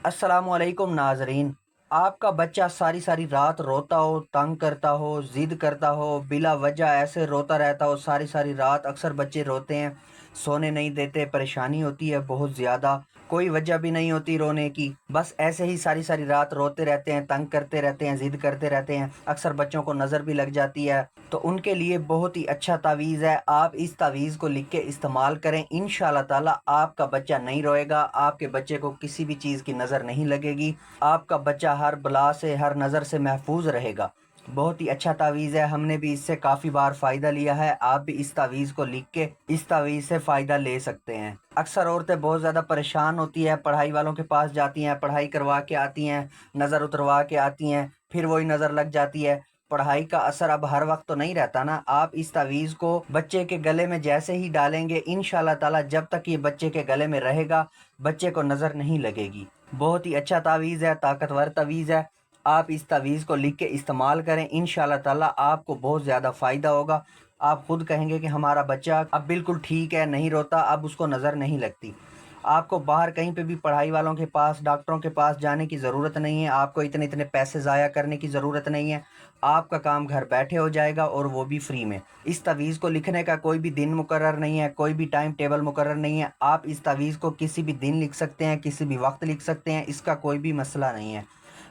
अस्सलाम वालेकुम नाजरीन। आपका बच्चा सारी सारी रात रोता हो, तंग करता हो, ज़िद करता हो, बिला वजह ऐसे रोता रहता हो सारी सारी रात। अक्सर बच्चे रोते हैं, सोने नहीं देते, परेशानी होती है बहुत ज़्यादा। कोई वजह भी नहीं होती रोने की, बस ऐसे ही सारी सारी रात रोते रहते हैं, तंग करते रहते हैं, ज़िद करते रहते हैं। अक्सर बच्चों को नज़र भी लग जाती है, तो उनके लिए बहुत ही अच्छा तावीज़ है। आप इस तावीज़ को लिख के इस्तेमाल करें, इंशाल्लाह ताला आपका बच्चा नहीं रोएगा, आपके बच्चे को किसी भी चीज़ की नज़र नहीं लगेगी, आपका बच्चा हर बला से, हर नज़र से महफूज रहेगा। बहुत ही अच्छा तावीज़ है, हमने भी इससे काफ़ी बार फ़ायदा लिया है। आप भी इस तावीज़ को लिख के इस तावीज़ से फ़ायदा ले सकते हैं। अक्सर औरतें बहुत ज़्यादा परेशान होती है, पढ़ाई वालों के पास जाती हैं, पढ़ाई करवा के आती हैं, नज़र उतरवा के आती हैं, फिर वही नज़र लग जाती है। पढ़ाई का असर अब हर वक्त तो नहीं रहता ना। आप इस तावीज़ को बच्चे के गले में जैसे ही डालेंगे, इंशाल्लाह ताला जब तक ये बच्चे के गले में रहेगा, बच्चे को नज़र नहीं लगेगी। बहुत ही अच्छा तावीज़ है, ताकतवर तावीज़ है। आप इस तावीज़ को लिख के इस्तेमाल करें, इंशाल्लाह ताला आपको बहुत ज़्यादा फ़ायदा होगा। आप खुद कहेंगे कि हमारा बच्चा अब बिल्कुल ठीक है, नहीं रोता, अब उसको नज़र नहीं लगती। आपको बाहर कहीं पे भी पढ़ाई वालों के पास, डॉक्टरों के पास जाने की ज़रूरत नहीं है, आपको इतने इतने पैसे ज़ाया करने की ज़रूरत नहीं है। आपका काम घर बैठे हो जाएगा और वो भी फ्री में। इस तावीज़ को लिखने का कोई भी दिन मुकर्रर नहीं है, कोई भी टाइम टेबल मुकर्रर नहीं है। आप इस तावीज़ को किसी भी दिन लिख सकते हैं, किसी भी वक्त लिख सकते हैं, इसका कोई भी मसला नहीं है।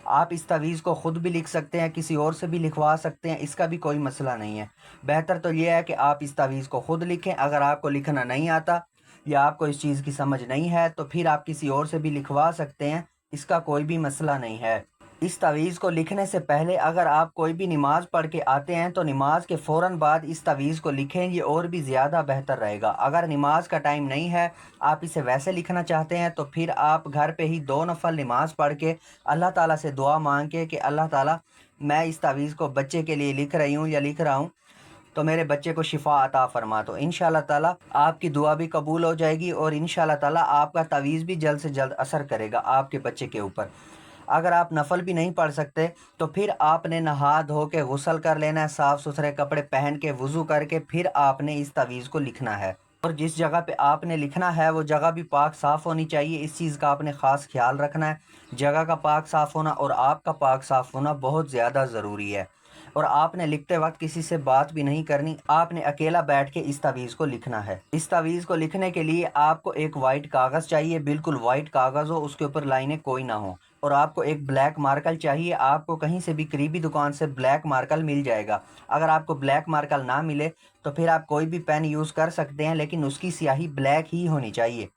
आप इस तावीज़ को ख़ुद भी लिख सकते हैं, किसी और से भी लिखवा सकते हैं, इसका भी कोई मसला नहीं है। बेहतर तो ये है कि आप इस तावीज़ को ख़ुद लिखें। अगर आपको लिखना नहीं आता या आपको इस चीज़ की समझ नहीं है, तो फिर आप किसी और से भी लिखवा सकते हैं, इसका कोई भी मसला नहीं है। इस तावीज़ को लिखने से पहले अगर आप कोई भी नमाज़ पढ़ के आते हैं, तो नमाज के फ़ौरन बाद इस तावीज़ को लिखें, ये और भी ज़्यादा बेहतर रहेगा। अगर नमाज का टाइम नहीं है, आप इसे वैसे लिखना चाहते हैं, तो फिर आप घर पे ही 2 नफल नमाज पढ़ के अल्लाह ताला से दुआ मांग के कि अल्लाह ताला, मैं इस तावीज़ को बच्चे के लिए लिख रही हूँ या लिख रहा हूँ, तो मेरे बच्चे को शिफा अता फरमा। तो इंशाल्लाह ताला आपकी दुआ भी कबूल हो जाएगी और इंशाल्लाह ताला आपका तावीज़ भी जल्द से जल्द असर करेगा आपके बच्चे के ऊपर। अगर आप नफल भी नहीं पढ़ सकते, तो फिर आपने नहा धो के गुस्ल कर लेना है, साफ़ सुथरे कपड़े पहन के वज़ू करके फिर आपने इस तावीज़ को लिखना है। और जिस जगह पे आपने लिखना है वो जगह भी पाक साफ़ होनी चाहिए, इस चीज़ का आपने ख़ास ख्याल रखना है। जगह का पाक साफ़ होना और आपका पाक साफ़ होना बहुत ज़्यादा ज़रूरी है। और आपने लिखते वक्त किसी से बात भी नहीं करनी, आपने अकेला बैठ के इस तावीज़ को लिखना है। इस तावीज़ को लिखने के लिए आपको एक वाइट कागज़ चाहिए, बिल्कुल वाइट कागज़ हो, उसके ऊपर लाइनें कोई ना हो। और आपको एक ब्लैक मार्कर चाहिए, आपको कहीं से भी करीबी दुकान से ब्लैक मार्कर मिल जाएगा। अगर आपको ब्लैक मार्कर ना मिले, तो फिर आप कोई भी पेन यूज़ कर सकते हैं, लेकिन उसकी स्याही ब्लैक ही होनी चाहिए।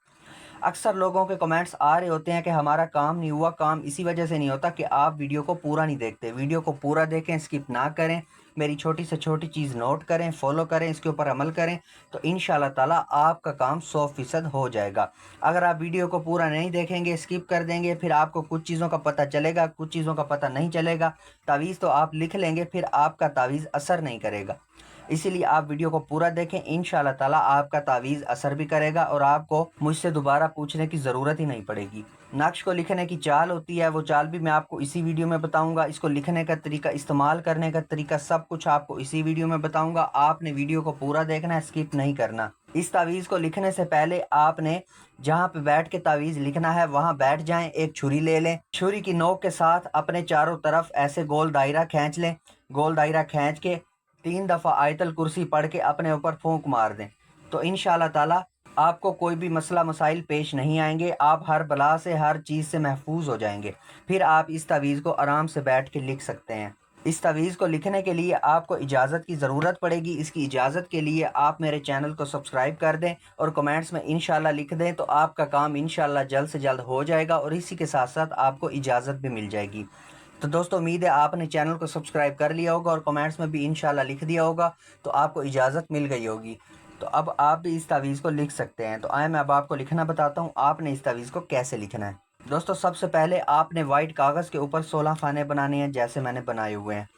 अक्सर लोगों के कमेंट्स आ रहे होते हैं कि हमारा काम नहीं हुआ। काम इसी वजह से नहीं होता कि आप वीडियो को पूरा नहीं देखते। वीडियो को पूरा देखें, स्किप ना करें, मेरी छोटी से छोटी चीज़ नोट करें, फॉलो करें, इसके ऊपर अमल करें, तो इंशाल्लाह ताला आपका काम 100% हो जाएगा। अगर आप वीडियो को पूरा नहीं देखेंगे, स्किप कर देंगे, फिर आपको कुछ चीज़ों का पता चलेगा, कुछ चीज़ों का पता नहीं चलेगा। तावीज़ तो आप लिख लेंगे, फिर आपका तावीज़ असर नहीं करेगा। इसीलिए आप वीडियो को पूरा देखें, इंशाल्लाह ताला आपका तावीज़ असर भी करेगा और आपको मुझसे दोबारा पूछने की ज़रूरत ही नहीं पड़ेगी। नक्श को लिखने की चाल होती है, वो चाल भी मैं आपको इसी वीडियो में बताऊंगा। इसको लिखने का तरीका, इस्तेमाल करने का तरीका, सब कुछ आपको इसी वीडियो में बताऊंगा। आपने वीडियो को पूरा देखना है, स्किप नहीं करना। इस तावीज़ को लिखने से पहले आपने जहाँ पे बैठ के तावीज़ लिखना है वहाँ बैठ जाएं, एक छुरी ले लें, छुरी की नोक के साथ अपने चारों तरफ ऐसे गोल दायरा खींच लें। गोल दायरा खींच के 3 दफ़ा आयतल कुर्सी पढ़ के अपने ऊपर फूंक मार दें, तो इंशाल्लाह ताला आपको कोई भी मसला मसाइल पेश नहीं आएंगे। आप हर बला से, हर चीज़ से महफूज हो जाएंगे। फिर आप इस तावीज़ को आराम से बैठ के लिख सकते हैं। इस तावीज़ को लिखने के लिए आपको इजाज़त की ज़रूरत पड़ेगी। इसकी इजाज़त के लिए आप मेरे चैनल को सब्सक्राइब कर दें और कमेंट्स में इंशाल्लाह लिख दें, तो आपका काम इंशाल्लाह जल्द से जल्द हो जाएगा और इसी के साथ साथ आपको इजाज़त भी मिल जाएगी। तो दोस्तों, उम्मीद है आपने चैनल को सब्सक्राइब कर लिया होगा और कमेंट्स में भी इंशाल्लाह लिख दिया होगा, तो आपको इजाज़त मिल गई होगी। तो अब आप भी इस तावीज़ को लिख सकते हैं। तो आए मैं अब आपको लिखना बताता हूँ, आपने इस तावीज़ को कैसे लिखना है। दोस्तों, सबसे पहले आपने वाइट कागज़ के ऊपर 16 खाने बनाने हैं, जैसे मैंने बनाए हुए हैं।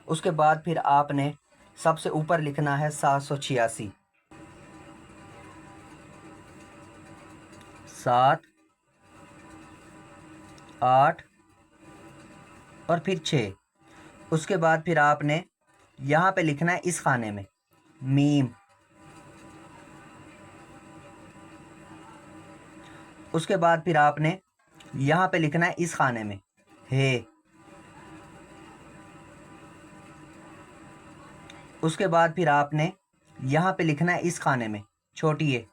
उसके बाद फिर आपने सबसे ऊपर लिखना है 786, 7, 8 और फिर 6। उसके बाद फिर आपने यहाँ पे लिखना है इस खाने में मीम। उसके बाद फिर आपने यहाँ पे लिखना है इस खाने में है। उसके बाद फिर आपने यहाँ पे लिखना है इस खाने में छोटी ए।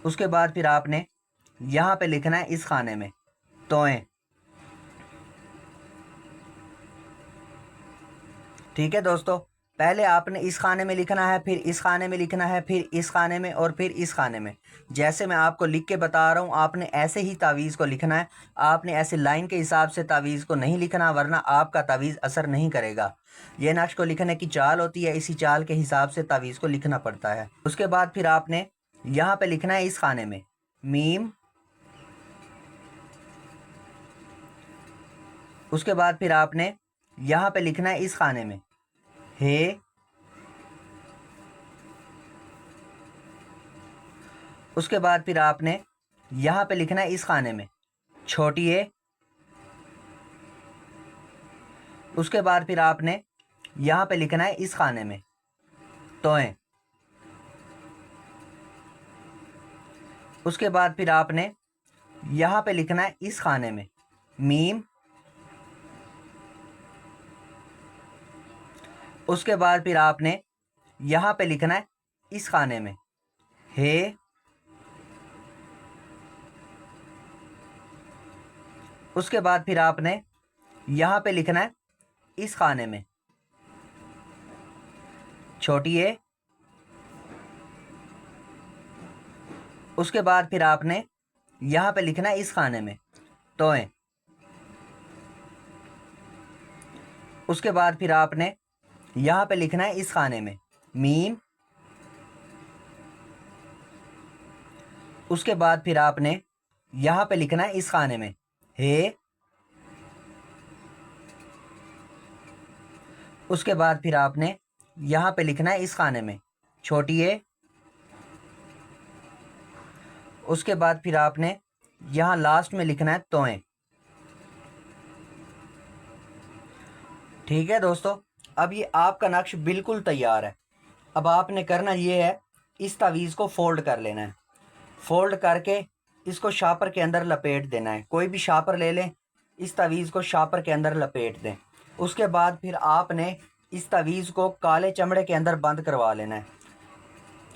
उसके बाद फिर आपने यहाँ पे लिखना है इस खाने में तोएं। ठीक है दोस्तों, पहले आपने इस खाने में लिखना है, फिर इस खाने में लिखना है, फिर इस खाने में और फिर इस खाने में। जैसे मैं आपको लिख के बता रहा हूँ आपने ऐसे ही तावीज़ को लिखना है। आपने ऐसे लाइन के हिसाब से तावीज़ को नहीं लिखना, वरना आपका तावीज़ असर नहीं करेगा। ये नक्श को लिखने की चाल होती है, इसी चाल के हिसाब से तावीज़ को लिखना पड़ता है। उसके बाद फिर आपने यहाँ पर लिखना है इस खाने में मीम। उसके बाद फिर आपने यहाँ पे लिखना है इस खाने में हे। उसके बाद फिर आपने यहाँ पे लिखना है इस खाने में छोटी ए। उसके बाद फिर आपने यहाँ पे लिखना है इस खाने में तोएं। उसके बाद फिर आपने यहाँ पे लिखना है इस खाने में मीम। उसके बाद फिर आपने यहाँ पे लिखना है इस खाने में हे। उसके बाद फिर आपने यहाँ पे लिखना है इस खाने में छोटी ए। उसके बाद फिर आपने यहाँ पे लिखना है इस खाने में तोएं। उसके बाद फिर आपने यहाँ पे लिखना है इस खाने में मीम। उसके बाद फिर आपने यहाँ पे लिखना है इस खाने में हे। उसके बाद फिर आपने यहाँ पे लिखना है इस खाने में छोटी ए। उसके बाद फिर आपने यहाँ लास्ट में लिखना है तोएं। ठीक है दोस्तों, अब ये आपका नक्श बिल्कुल तैयार है। अब आपने करना ये है, इस तावीज़ को फोल्ड कर लेना है। फोल्ड करके इसको शापर के अंदर लपेट देना है। कोई भी शापर ले लें, इस तावीज़ को शापर के अंदर लपेट दें। उसके बाद फिर आपने इस तावीज़ को काले चमड़े के अंदर बंद करवा लेना है।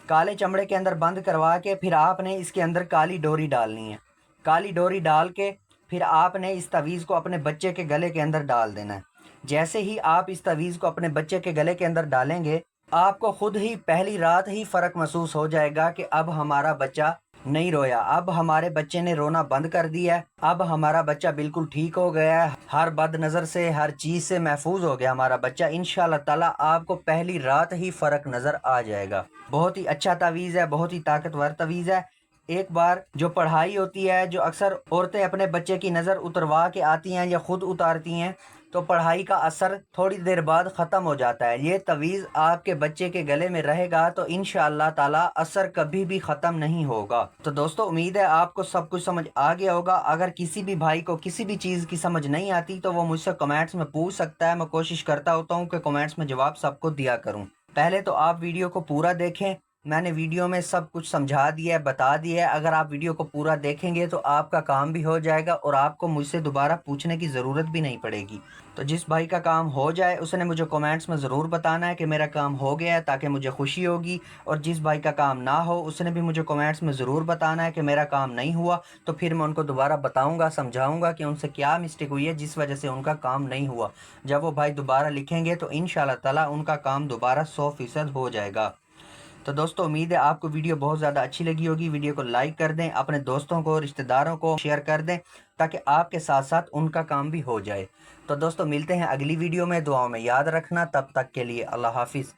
काले चमड़े के अंदर बंद करवा के फिर आपने इसके अंदर काली डोरी डालनी है। काली डोरी डाल के फिर आपने इस तावीज़ को अपने बच्चे के गले के अंदर डाल देना है। जैसे ही आप इस तावीज़ को अपने बच्चे के गले के अंदर डालेंगे, आपको खुद ही पहली रात ही फ़र्क महसूस हो जाएगा कि अब हमारा बच्चा नहीं रोया, अब हमारे बच्चे ने रोना बंद कर दिया है, अब हमारा बच्चा बिल्कुल ठीक हो गया है, हर बद नज़र से, हर चीज़ से महफूज हो गया हमारा बच्चा। इंशाअल्लाह ताला आपको पहली रात ही फ़र्क नज़र आ जाएगा। बहुत ही अच्छा तावीज़ है, बहुत ही ताकतवर तावीज़ है। एक बार जो पढ़ाई होती है, जो अक्सर औरतें अपने बच्चे की नज़र उतरवा के आती हैं या ख़ुद उतारती हैं, तो पढ़ाई का असर थोड़ी देर बाद ख़त्म हो जाता है। ये तवीज़ आपके बच्चे के गले में रहेगा तो इंशाअल्लाह ताला असर कभी भी ख़त्म नहीं होगा। तो दोस्तों, उम्मीद है आपको सब कुछ समझ आ गया होगा। अगर किसी भी भाई को किसी भी चीज़ की समझ नहीं आती तो वो मुझसे कमेंट्स में पूछ सकता है। मैं कोशिश करता होता हूँ कि कमेंट्स में जवाब सबको दिया करूँ। पहले तो आप वीडियो को पूरा देखें। मैंने वीडियो में सब कुछ समझा दिया है, बता दिया है। अगर आप वीडियो को पूरा देखेंगे तो आपका काम भी हो जाएगा और आपको मुझसे दोबारा पूछने की ज़रूरत भी नहीं पड़ेगी। तो जिस भाई का काम हो जाए उसने मुझे कमेंट्स में ज़रूर बताना है कि मेरा काम हो गया है, ताकि मुझे खुशी होगी। और जिस भाई का काम ना हो उसने भी मुझे कमेंट्स में ज़रूर बताना है कि मेरा काम नहीं हुआ, तो फिर मैं उनको दोबारा बताऊँगा, समझाऊँगा कि उनसे क्या मिस्टेक हुई है जिस वजह से उनका काम नहीं हुआ। जब वो भाई दोबारा लिखेंगे तो इंशाअल्लाह ताला उनका काम दोबारा 100% हो जाएगा। तो दोस्तों, उम्मीद है आपको वीडियो बहुत ज़्यादा अच्छी लगी होगी। वीडियो को लाइक कर दें, अपने दोस्तों को, रिश्तेदारों को शेयर कर दें, ताकि आपके साथ साथ उनका काम भी हो जाए। तो दोस्तों, मिलते हैं अगली वीडियो में। दुआओं में याद रखना। तब तक के लिए अल्लाह हाफिज़।